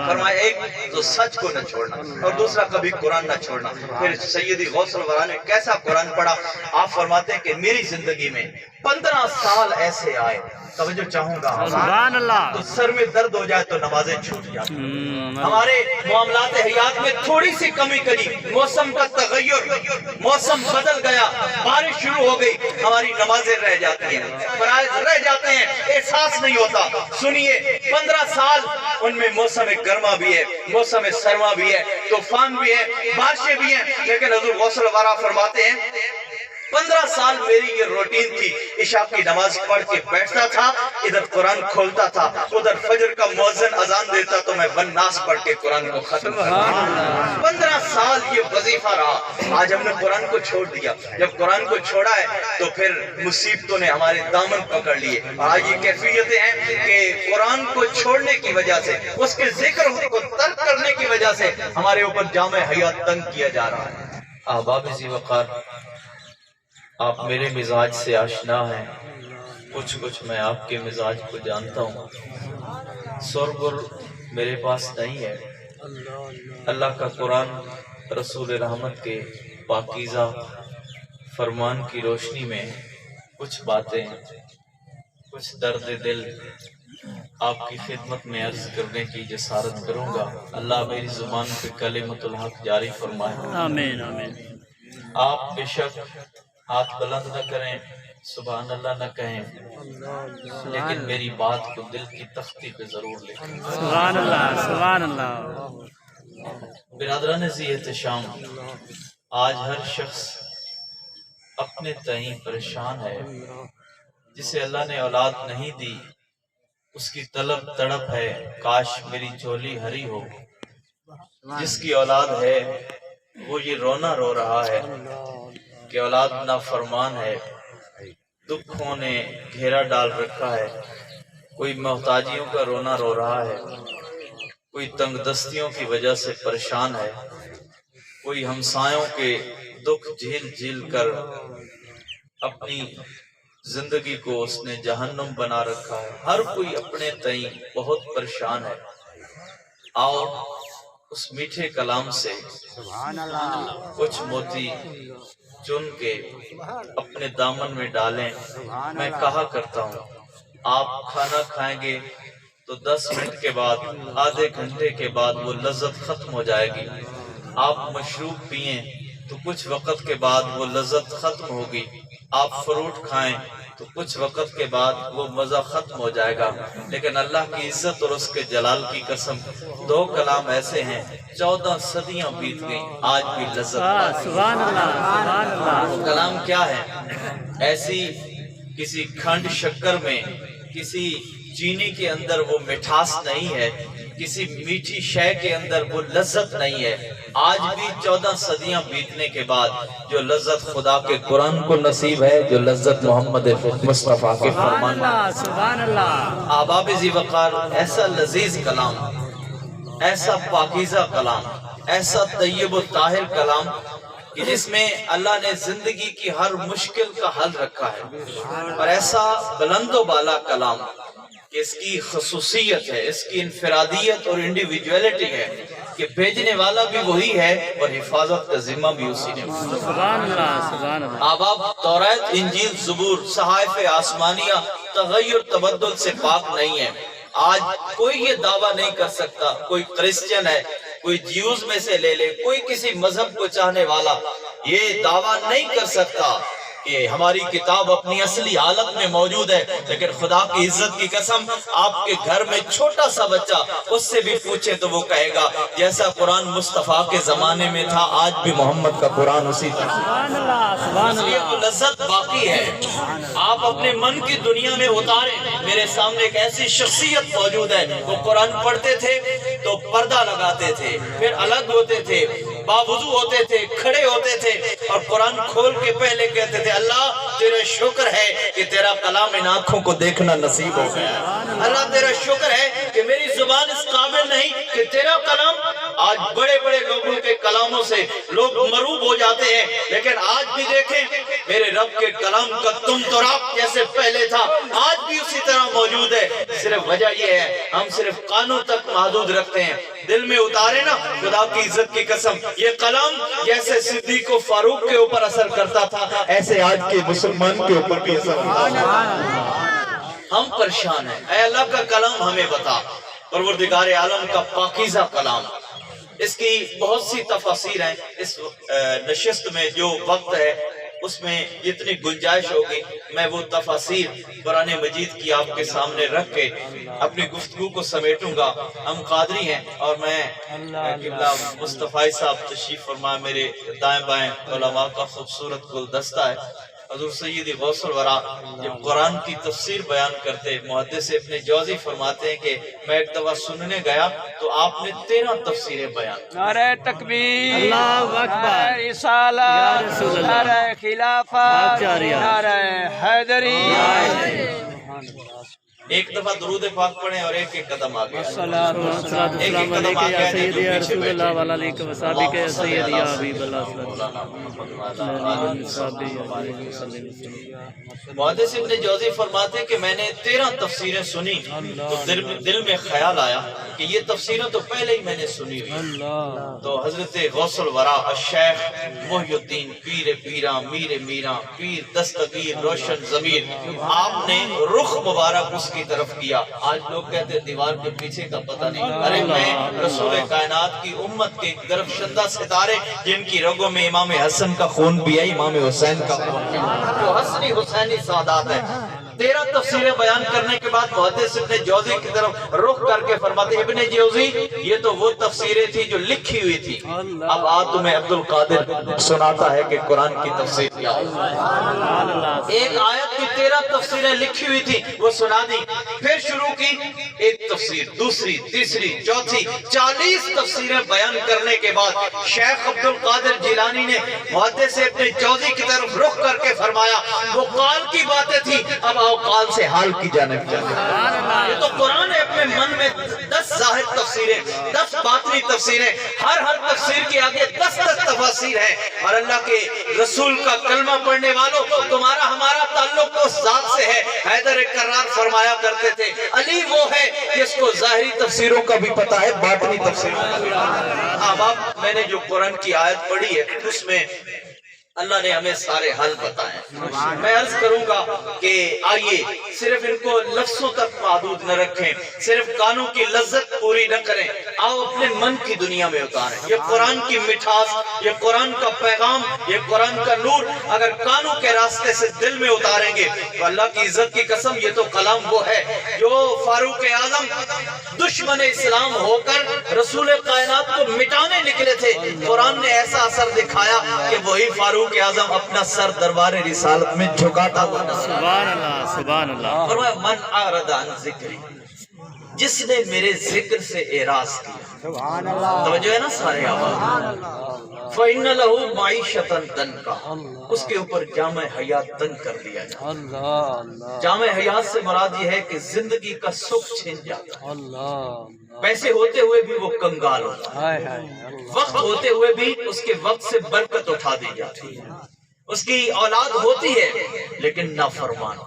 فرمایا ایک تو سچ کو نہ چھوڑنا اور دوسرا کبھی قرآن نہ چھوڑنا۔ پھر سیدی غوث الورا نے کیسا قرآن پڑھا، آپ فرماتے ہیں کہ میری زندگی میں 15 سال ایسے آئے، توجہ چاہوں گا، سبحان اللہ، تو سر میں درد ہو جائے تو نمازیں چھوٹ جاتی، ہمارے معاملات حیات میں تھوڑی سی کمی کری، موسم کا تغیر، موسم بدل گیا، بارش شروع ہو گئی، ہماری نمازیں رہ جاتی ہیں، فرائض رہ جاتے ہیں، احساس نہیں ہوتا۔ سنیے 15 سال ان میں موسم گرما بھی ہے، موسم سرما بھی ہے، طوفان بھی ہے، بارشیں بھی ہیں، لیکن حضور غوث الورا فرماتے ہیں 15 سال میری یہ روٹین تھی، عشاء کی نماز پڑھ کے بیٹھتا تھا، ادھر قرآن کھولتا تھا، ادھر فجر کا مؤذن اذان دیتا تو میں والناس پڑھ کے قرآن کو ختم کرتا۔ 15 سال یہ وظیفہ رہا۔ آج ہم نے قرآن کو چھوڑ دیا، جب قرآن کو چھوڑا ہے تو پھر مصیبتوں نے ہمارے دامن پکڑ لیے۔ آج یہ کیفیتیں ہیں کہ قرآن کو چھوڑنے کی وجہ سے، اس کے ذکر کو ترک کرنے کی وجہ سے ہمارے اوپر جام حیات تنگ کیا جا رہا ہے۔ احباب ذی وقار، آپ میرے مزاج سے آشنا ہیں، کچھ میں آپ کے مزاج کو جانتا ہوں۔ سرگر میرے پاس نہیں ہے، اللہ کا قرآن رسول رحمت کے پاکیزہ فرمان کی روشنی میں کچھ باتیں، کچھ درد دل آپ کی خدمت میں عرض کرنے کی جسارت کروں گا۔ اللہ میری زبان پہ کلمۃ الحق جاری فرمائے، آمین آمین۔ آپ بے شک ہاتھ بلند نہ کریں، سبحان اللہ نہ کہیں، لیکن میری بات کو دل کی تختی پہ ضرور لکھیں۔ سبحان اللہ سبحان اللہ۔ برادران ذی احتشام، آج ہر شخص اپنے تئیں پریشان ہے۔ جسے اللہ نے اولاد نہیں دی، اس کی طلب تڑپ ہے، کاش میری جھولی ہری ہو۔ جس کی اولاد ہے وہ یہ رونا رو رہا ہے کہ اولاد نافرمان ہے، دکھوں نے گھیرا ڈال رکھا ہے۔ کوئی محتاجیوں کا رونا رو رہا ہے، کوئی تنگ دستیوں کی وجہ سے پریشان ہے، کوئی ہمسایوں کے دکھ جھیل جھیل کر اپنی زندگی کو اس نے جہنم بنا رکھا ہے۔ ہر کوئی اپنے تئیں بہت پریشان ہے۔ آؤ اس میٹھے کلام سے کچھ موتی چن کے اپنے دامن میں ڈالیں۔ میں کہا کرتا ہوں، آپ کھانا کھائیں گے تو 10 منٹ کے بعد، آدھے گھنٹے کے بعد وہ لذت ختم ہو جائے گی۔ آپ مشروب پئیں تو کچھ وقت کے بعد وہ لذت ختم ہوگی۔ آپ فروٹ کھائیں تو کچھ وقت کے بعد وہ مزہ ختم ہو جائے گا۔ لیکن اللہ کی عزت اور اس کے جلال کی قسم، 2 کلام ایسے ہیں 14 صدیاں بیت گئیں، آج بھی لذت باقی۔ سبحان اللہ سبحان اللہ۔ وہ کلام کیا ہے؟ ایسی کسی کھنڈ شکر میں، کسی چینی کے اندر وہ مٹھاس نہیں ہے، کسی میٹھی شے کے اندر وہ لذت نہیں ہے۔ آج بھی 14 صدیاں بیتنے کے بعد جو لذت خدا کے قرآن کو نصیب ہے، جو لذت محمد مصطفیٰ کے فرمان میں، سبحان اللہ۔ احباب ذی وقار، ایسا لذیذ کلام، ایسا پاکیزہ کلام، ایسا طیب و طاہر کلام کہ جس میں اللہ نے زندگی کی ہر مشکل کا حل رکھا ہے، اور ایسا بلند و بالا کلام کہ اس کی خصوصیت ہے، اس کی انفرادیت اور انڈیویجویلٹی ہے کہ بھیجنے والا بھی وہی ہے اور حفاظت کا ذمہ بھی اسی نے۔ سبحان اللہ سبحان اللہ۔ آباب توریت، انجیل، زبور، صحائف آسمانیہ تغیر تبدل سے پاک نہیں ہے۔ آج کوئی یہ دعویٰ نہیں کر سکتا، کوئی کرسچن ہے، کوئی جیوز میں سے لے لے، کوئی کسی مذہب کو چاہنے والا یہ دعویٰ نہیں کر سکتا کہ ہماری کتاب اپنی اصلی حالت میں موجود ہے۔ لیکن خدا کی عزت کی قسم، آپ کے گھر میں چھوٹا سا بچہ اس سے بھی پوچھے تو وہ کہے گا جیسا قرآن مصطفیٰ کے زمانے میں تھا، آج بھی محمد کا قرآن اسی طرح۔ سبحان اللہ سبحان اس لیے اللہ۔ وہ لذت باقی ہے۔ آپ اپنے من کی دنیا میں اتاریں، میرے سامنے ایک ایسی شخصیت موجود ہے، وہ قرآن پڑھتے تھے تو پردہ لگاتے تھے، پھر الگ ہوتے تھے، باوضو ہوتے تھے، کھڑے ہوتے تھے، اور قرآن کھول کے پہلے کہتے تھے اللہ تیرے شکر ہے کہ تیرا کلام ان آنکھوں کو دیکھنا نصیب ہو گیا۔ اللہ تیرا شکر ہے کہ میری زبان اس قابل نہیں کہ تیرا کلام، آج بڑے بڑے لوگوں کے کلاموں سے لوگ مروب ہو جاتے ہیں، لیکن آج بھی دیکھیں میرے رب کے کلام کا تم تراب جیسے پہلے تھا آج بھی اسی طرح موجود ہے۔ صرف وجہ یہ ہے ہم صرف کانوں تک محدود رکھتے ہیں، دل میں اتارے نا خدا کی عزت کی قسم یہ کلام جیسے صدیق و فاروق کے اوپر اثر کرتا تھا ایسے آج کے مسلمان کے اوپر بھی اثر کرتا ہے۔ ہم پریشان ہیں، اے اللہ کا کلام ہمیں بتا، پروردگار عالم کا پاکیزہ کلام، اس کی بہت سی تفاسیر ہیں، اس نشست میں جو وقت ہے اس میں جتنی گنجائش ہوگی میں وہ تفاسیر قرآن مجید کی آپ کے سامنے رکھ کے اپنی گفتگو کو سمیٹوں گا۔ ہم قادری ہیں اور میں قبلہ مصطفی صاحب تشریف فرما، میرے دائیں بائیں علماء کا خوبصورت گلدستہ ہے۔ حضور سیدی غوث الورا جب قرآن کی تفسیر بیان کرتے، محدث ابن جوزی فرماتے ہیں کہ میں ایک دفعہ سننے گیا تو آپ نے 13 تفسیریں بیان کی۔ نعرہ تکبیر، اللہ اکبر، نعرہ رسالت، یا رسول اللہ، نعرہ خلافت، جاریہ، نعرہ حیدری۔ ایک دفعہ درود پاک پڑھیں اور ایک ایک قدم آگے آئیں۔ السلام علیکم یا سیدی یا رسول اللہ و علیہ وصحبہ یا سیدی یا حبیب اللہ محدث ابن جوزی فرماتے ہیں کہ میں نے 13 تفسیریں سنی تو دل میں خیال آیا کہ یہ تفسیریں تو پہلے ہی میں نے سنی ہوئی۔ تو حضرت غوث الورا الشیخ محی الدین پیر پیراں میر میراں پیر دستگیر روشن ضمیر، آپ نے رخ مبارک اس کی طرف کیا۔ آج لوگ کہتے ہیں دیوار کے پیچھے کا پتہ نہیں، ارے میں رسول کائنات کی امت کے درفشندہ ستارے جن کی رگوں میں امام حسن کا خون بھی ہے، امام حسین کا خون بھی ہے، جو حسنی حسینی سعادات ہے۔ 13 تفسیریں بیان کرنے کے بعد محدث ابن جوزی کی طرف رخ کر کے فرماتے ہیں ابن جوزی یہ تو وہ تفسیریں تھی جو لکھی ہوئی تھی، اب تمہیں عبد القادر سناتا ہے کہ قرآن کی تفسیر کیا ہے۔ ایک آیت کی 13 تفسیریں لکھی ہوئی تھی وہ سنا دی، پھر شروع کی ایک تفسیر، دوسری، تیسری، چوتھی، 40 تفسیریں بیان کرنے کے بعد شیخ عبد القادر جیلانی نے محدث ابن جوزی کی طرف رخ کر کے فرمایا وہ قال کی باتیں تھی، اب آؤ قال سے حال کی جانب جاتے ہیں۔ یہ تو قرآن ہے، اپنے من میں 10 ظاہر تفسیریں، 10 باطنی تفسیریں، ہر تفسیر کے آگے 10 تفاسیر ہیں۔ اور اللہ کے رسول کا کلمہ پڑھنے والوں تمہارا ہمارا تعلق اس ذات سے ہے۔ حیدر کرار فرمایا کرتے تھے علی وہ ہے جس کو ظاہری تفسیروں کا بھی پتا ہے، باطنی تفسیروں کا بھی پتا ہے۔ اب میں نے جو قرآن کی آیت پڑھی ہے اس میں اللہ نے ہمیں سارے حل بتائے۔ میں عرض کروں گا کہ آئیے صرف ان کو لفظوں تک محدود نہ رکھیں، صرف کانوں کی لذت پوری نہ کریں، آؤ اپنے من کی دنیا میں اتاریں۔ یہ قرآن کی مٹھاس، یہ قرآن کا پیغام، یہ قرآن کا نور اگر کانوں کے راستے سے دل میں اتاریں گے تو اللہ کی عزت کی قسم یہ تو کلام وہ ہے جو فاروق اعظم دشمن اسلام ہو کر رسول کائنات کو مٹانے نکلے تھے، قرآن نے ایسا اثر دکھایا کہ وہی فاروق اعظم اپنا سر دربار رسالت میں جھکاتا ہوا نظر۔ سبحان اللہ سبحان اللہ۔ فرمایا من اعرض عن ذکری، جس نے میرے ذکر سے اعراض کیا، توجہ ہے نا سارے آواز، فَإِنَّ لَهُ مَعِيشَةً دَنْكَ، اس کے اوپر جامع حیات تنگ کر دیا جاتا۔ جامع حیات سے مراد یہ ہے کہ زندگی کا سکھ چھن جاتا، پیسے ہوتے ہوئے بھی وہ کنگال ہوتا ہے، وقت ہوتے ہوئے بھی اس کے وقت سے برکت اٹھا دی جاتی ہے، اس کی اولاد ہوتی ہے لیکن نافرمان،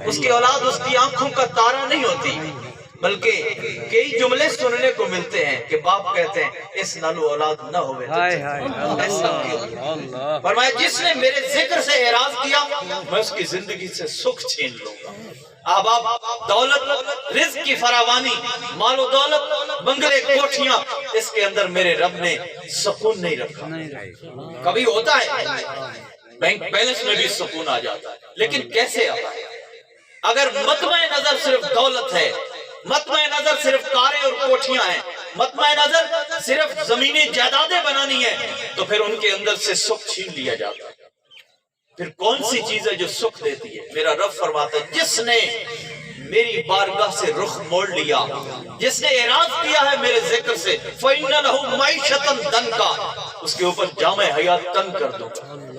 اس کی اولاد اس کی آنکھوں کا تارا نہیں ہوتی، بلکہ کئی جملے سننے کو ملتے ہیں کہ باپ کہتے ہیں اس نالو اولاد نہ ہوئے تو ایسا کیوں؟ فرمایا جس نے میرے ذکر سے اعراض کیا میں اس کی زندگی سے سکھ چھین لوں گا۔ آباب، دولت، رزق کی فراوانی، مال و دولت، بنگلے، کوٹھیاں، اس کے اندر میرے رب نے سکون نہیں رکھا۔ کبھی ہوتا ہے بینک بیلنس میں بھی سکون آ جاتا ہے، لیکن کیسے آتا ہے؟ اگر مطمع نظر صرف دولت ہے، مطمع نظر صرف کاریں اور کوٹھیاں ہیں، مطمع نظر صرف زمینی جائیدادیں بنانی ہیں، تو پھر ان کے اندر سے سکھ چھین لیا جاتا ہے۔ پھر کون سی چیز ہے جو سکھ دیتی ہے؟ میرا رب فرماتا ہے جس نے میری بارگاہ سے رخ موڑ لیا، جس نے اعراض کیا ہے میرے ذکر سے، فَإِنَّ لَهُ مَعِيشَةً دَنْكَ، اس کے اوپر جامع حیات تنگ کر دوں گا۔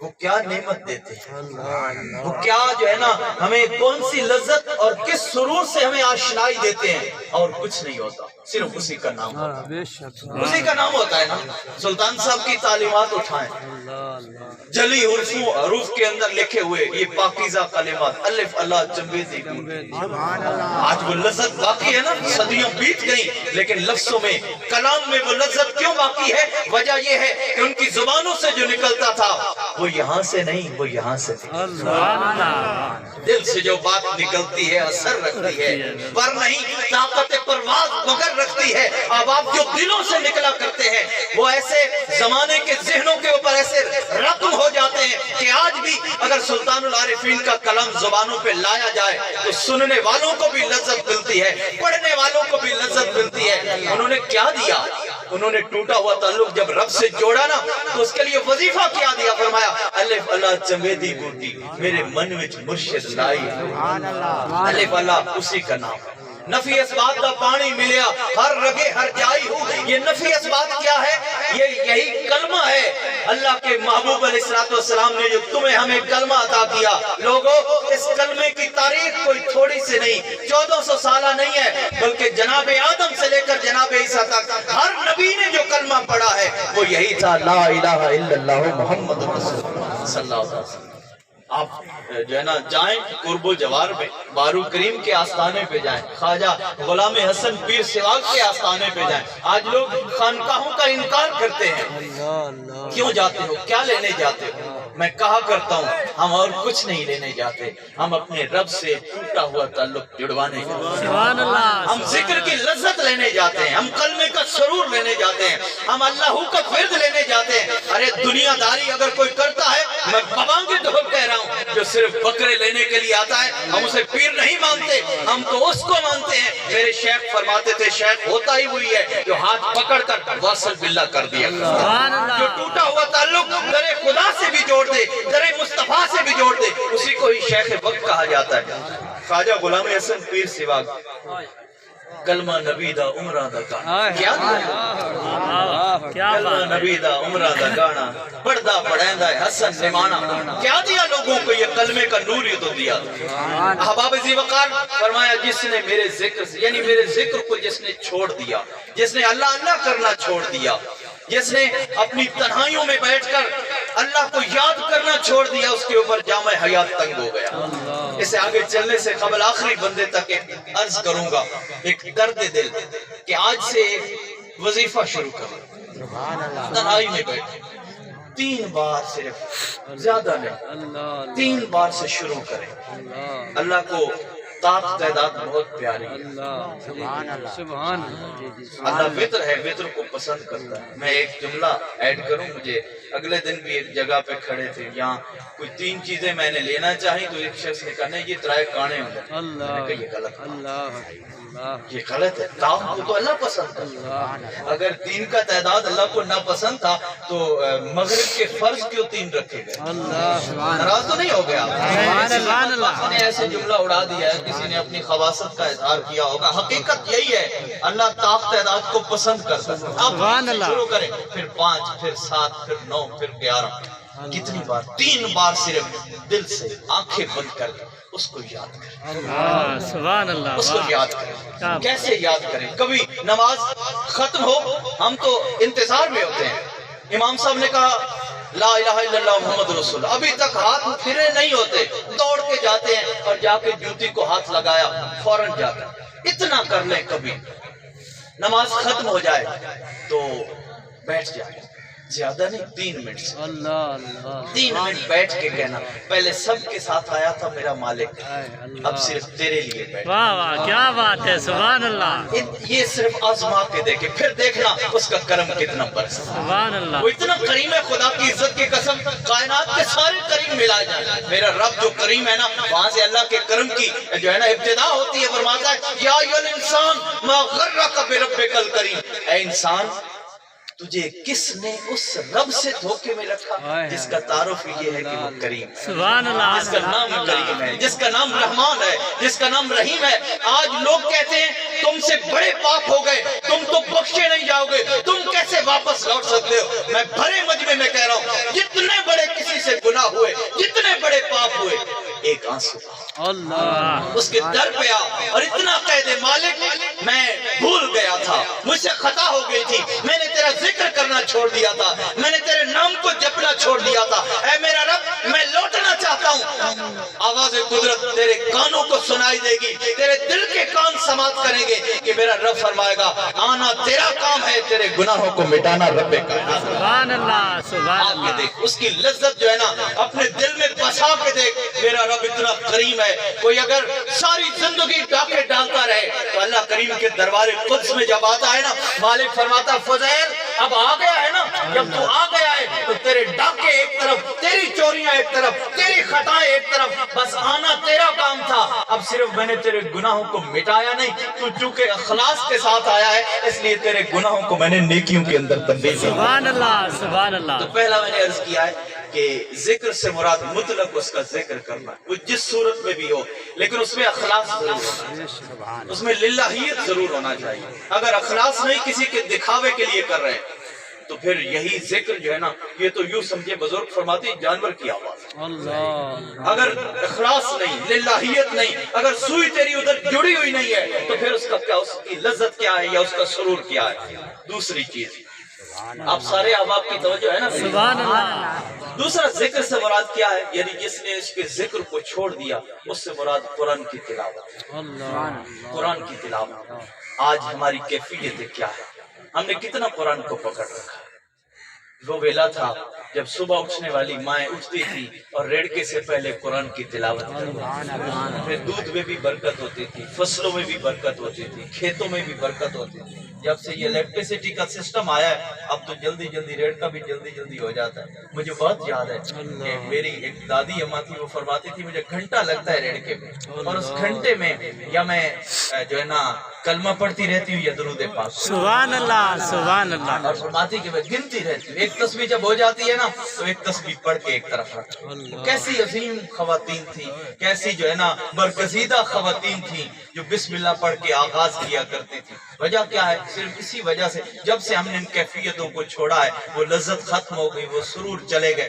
وہ کیا نعمت دیتے ہیں، وہ کیا جو ہے نا ہمیں کون سی لذت اور کس سرور سے ہمیں آشنائی دیتے ہیں، اور کچھ نہیں ہوتا، صرف اسی کا نام ہوتا ہے، اسی کا نام ہوتا ہے نا۔ سلطان صاحب کی تعلیمات اٹھائیں، جلی حروف کے اندر لکھے ہوئے یہ پاکیزہ کلمات، الف اللہ جمبیزی، آج وہ لذت باقی ہے نا، صدیوں بیت گئی لیکن لفظوں میں، کلام میں وہ لذت کیوں باقی ہے؟ وجہ یہ ہے کہ ان کی زبانوں سے جو نکلتا تھا وہ یہاں سے نہیں، وہ یہاں سے تھی۔ دل سے جو بات نکلتی ہے اثر رکھتی ہے، پر نہیں طاقت پرواز مگر رکھتی ہے۔ اب آپ جو دلوں سے نکلا کرتے ہیں وہ ایسے زمانے کے ذہنوں کے اوپر ایسے رقم ہو جاتے ہیں کہ آج بھی اگر سلطان العارفین کا کلام زبانوں پہ لایا جائے تو سننے والوں کو بھی لذت ملتی ہے، پڑھنے والوں کو بھی لذت ملتی ہے۔ انہوں نے کیا دیا؟ انہوں نے ٹوٹا ہوا تعلق جب رب سے جوڑا نا تو اس کے لیے وظیفہ کیا دیا؟ فرمایا الف اللہ چمبیدی بوٹی میرے من وچ مرشد لائی، الف اللہ اسی کا نام ہے۔ نفی اسبات کا پانی ملیا ہر رگے ہر جائی ہو، یہ نفی اسبات کیا ہے؟ یہی کلمہ ہے۔ اللہ کے محبوب علیہ السلام نے جو تمہیں ہمیں کلمہ عطا کیا، لوگوں اس کلمے کی تاریخ کوئی تھوڑی سی نہیں، 1400 سالہ نہیں ہے، بلکہ جناب آدم سے لے کر جناب عیسیٰ تک ہر نبی نے جو کلمہ پڑھا ہے وہ یہی تھا، لا الہ الا اللہ محمد رسول اللہ صلی اللہ علیہ وسلم۔ آپ جو ہے نا جائیں قرب و جوار میں، بارو کریم کے آستانے پہ جائیں، خواجہ غلام حسن پیر سواگ کے آستانے پہ جائیں۔ آج لوگ خانقاہوں کا انکار کرتے ہیں، کیوں جاتے ہو؟ کیا لینے جاتے ہو؟ میں کہا کرتا ہوں ہم اور کچھ نہیں لینے جاتے، ہم اپنے رب سے ٹوٹا ہوا تعلق جڑوانے جاتے ہیں، ہم ذکر کی لذت لینے جاتے ہیں، ہم کلمے کا سرور لینے جاتے ہیں، ہم اللہ کا ورد لینے جاتے ہیں۔ ارے دنیا داری اگر کوئی کرتا ہے، میں بابانگی دور کہہ رہا ہوں، جو صرف بکرے لینے کے لیے آتا ہے، ہم اسے پیر نہیں مانتے، ہم تو اس کو مانتے ہیں۔ میرے شیخ فرماتے تھے شیخ ہوتا ہی وہی ہے جو ہاتھ پکڑ کر واصل باللہ کر دیا، جو ٹوٹا ہوا تعلق در خدا سے بھی جوڑ دے، در مصطفیٰ سے بھی جوڑ دے، اسی کو ہی شیخ وقت کہا جاتا ہے۔ خواجہ غلام حسن پیر سواگ، کلمہ نبی دا عمرہ دا گانا، کیا کلمہ نبی دا عمرہ دا گانا، پڑھدا پڑھیندا ہے حسن نمانا، کیا دیا لوگوں کو؟ یہ کلمے کا نور ہی تو دیا۔ احباب ذی وقار فرمایا جس نے میرے ذکر سے، یعنی میرے ذکر کو جس نے چھوڑ دیا، جس نے اللہ اللہ کرنا چھوڑ دیا، جس نے اپنی تنہائیوں میں بیٹھ کر اللہ کو یاد کرنا چھوڑ دیا، اس کے اوپر جامع حیات تنگ ہو گیا۔ اسے آگے چلنے سے قبل آخری بندے تک ایک عرض کروں گا، ایک درد دل کہ آج سے ایک وظیفہ شروع کرو، تنہائی میں بیٹھ 3 بار، صرف زیادہ نہیں، 3 بار سے شروع کریں۔ اللہ کو طاقت تعداد بہت پیاری ہے، اللہ وطر ہے، وطر کو پسند کرتا ہے۔ میں ایک جملہ ایڈ کروں، مجھے اگلے دن بھی ایک جگہ پہ کھڑے تھے، یہاں کوئی 3 چیزیں میں نے لینا چاہی تو ایک شخص نے کہا نہیں یہ ترائے کانے ہوں گے، میں نے کہا یہ غلط ہے، یہ غلط ہے، طاقت کو تو اللہ پسند ہے۔ اگر 3 کا تعداد اللہ کو نہ پسند تھا تو مغرب کے فرض کیوں 3 رکھے گئے؟ ناراض تو نہیں ہو گیا؟ کسی نے ایسے جملہ اڑا دیا ہے، کسی نے اپنی خواصت کا اظہار کیا ہوگا، حقیقت یہی ہے، اللہ طاقت تعداد کو پسند کرتا ہے۔ اب شروع کریں، پھر 5، پھر 7، پھر 9، پھر 11، کتنی بار؟ 3 بار صرف دل سے آنکھیں بند کر اس کو یاد کریں، سبحان اللہ، اس کو یاد کریں۔ کیسے یاد کریں؟ کبھی نماز ختم ہو، ہم تو انتظار میں ہوتے ہیں، امام صاحب نے کہا لا الہ الا اللہ محمد رسول اللہ، ابھی تک ہاتھ پھرے نہیں ہوتے، دوڑ کے جاتے ہیں اور جا کے جوتی کو ہاتھ لگایا، فوراً جاتا۔ اتنا کر لیں، کبھی نماز ختم ہو جائے تو بیٹھ جائے، زیادہ نہیں، 3 منٹ سے 3 منٹ بیٹھ کے کہنا پہلے سب کے ساتھ آیا تھا میرا مالک، اب صرف تیرے لیے بیٹھ۔ واہ واہ کیا بات ہے، سبحان اللہ، یہ صرف آزما کے دیکھے، پھر دیکھنا اس کا کرم کتنا برسا۔ سبحان اللہ، وہ اتنا کریم ہے، خدا کی عزت کی قسم، کائنات کے سارے کریم ملا جائے، میرا رب جو کریم ہے نا، وہاں سے اللہ کے کرم کی جو ہے نا ابتدا ہوتی ہے۔ فرماتا ہے یا ایھا الانسان ما غرک بربک الکریم، اے انسان تجھے کس نے اس رب سے دھوکے میں رکھا جس کا تعارف یہ ہے کہ وہ کریم ہے، سبحان اللہ، جس کا نام کریم ہے، جس کا نام رحمان ہے، جس کا نام رحیم ہے۔ آج لوگ کہتے ہیں تم سے بڑے پاپ ہو گئے، تم تو بخشے نہیں جاؤ گے، تم کیسے واپس لوٹ سکتے ہو؟ میں بھرے مجمع میں کہہ رہا ہوں، جتنے بڑے کسی سے گناہ ہوئے، جتنے بڑے پاپ ہوئے، ایک آنسو اللہ، اس کے در پہ آ اور اتنا کہہ دے مالک میں بھول گیا تھا، مجھ سے خطا ہو گئی تھی، میں نے تیرا ذکر کرنا چھوڑ دیا تھا، میں نے تیرے نام کو جپنا چھوڑ دیا تھا، اے میرا رب میں لوٹنا چاہتا ہوں۔ آواز قدرت تیرے کانوں کو سنائی دے گی، تیرے دل کے کان سماعت کریں گے کہ میرا رب فرمائے گا آنا تیرا کام ہے، تیرے گناہوں کو مٹانا رب کا کام ہے۔ سبحان اللہ، سبحان آپ کے اللہ، دیکھ اس کی لذت جو ہے نا اپنے دل میں بسا کے دیکھ، میرا رب اتنا کریم ہے۔ کوئی اگر ساری زندگی ڈاکے ڈالتا رہے تو اللہ کریم کے دربار قدس میں جب آتا ہے نا، مالک فرماتا فضیل اب آ گیا ہے نا، جب تو آ گیا ہے تو تیرے ڈاکے ایک طرف، تیری چوریاں ایک طرف، تیری خطائیں ایک طرف، بس آنا تیرا کام تھا، اب صرف میں نے تیرے گناہوں کو مٹایا نہیں، تو چونکہ اخلاص کے ساتھ آیا ہے اس لیے تیرے گناہوں کو میں نے نیکیوں کے اندر تبدیل کیا۔ سبحان اللہ، سبحان اللہ۔ تو پہلا میں نے عرض کیا ہے کہ ذکر سے مراد مطلق اس کا ذکر کرنا ہے، وہ جس صورت میں بھی ہو، لیکن اس میں اخلاص ضرور ہونا چاہیے، اس میں للہیت ضرور ہونا چاہیے۔ اگر اخلاص نہیں، کسی کے دکھاوے کے لیے کر رہے ہیں تو پھر یہی ذکر جو ہے نا یہ تو یوں سمجھے بزرگ فرماتے ہیں جانور کی آواز ہے۔ اللہ، اگر اخلاص نہیں، للہیت نہیں، اگر سوئی تیری ادھر جڑی ہوئی نہیں ہے تو پھر اس کا کیا، اس کی لذت کیا ہے یا اس کا سرور کیا ہے؟ دوسری چیز آپ سارے احباب کی توجہ ہے نا، سبحان اللہ، دوسرا ذکر سے مراد کیا ہے؟ یعنی جس نے اس کے ذکر کو چھوڑ دیا اس سے مراد قرآن کی تلاوت، اللہ، قرآن کی تلاوت۔ آج ہماری کیفیت کیا ہے؟ ہم نے کتنا قرآن کو پکڑ رکھا ہے؟ وہ ویلا تھا جب صبح اٹھنے والی مائیں اٹھتی تھی اور ریڑکے سے پہلے قرآن کی تلاوت کرتی تھی، پھر دودھ میں بھی برکت ہوتی تھی، فصلوں میں بھی برکت ہوتی تھی، کھیتوں میں بھی برکت ہوتی تھی۔ جب سے یہ الیکٹریسٹی کا سسٹم آیا ہے اب تو جلدی جلدی ریڑکا بھی جلدی جلدی ہو جاتا ہے۔ مجھے بہت یاد ہے کہ میری ایک دادی اماں تھی، وہ فرماتی تھی مجھے گھنٹہ لگتا ہے ریڑکے میں، اور اس گھنٹے میں یا میں جو ہے نا کلمہ پڑھتی رہتی ہوں یا درود پاک، سبحان اللہ، سبحان اللہ، اور فرماتی کہ میں گنتی رہتی ہوں، ایک تسبیح جب ہو جاتی ہے نا تو ایک تسبیح پڑھ کے ایک طرف رکھ۔ کیسی عظیم خواتین تھی، کیسی جو ہے نا برگزیدہ خواتین تھی جو بسم اللہ پڑھ کے آغاز کیا کرتی تھی۔ وجہ کیا ہے؟ صرف اسی وجہ سے جب سے ہم نے ان کیفیتوں کو چھوڑا ہے وہ لذت ختم ہو گئی، وہ سرور چلے گئے۔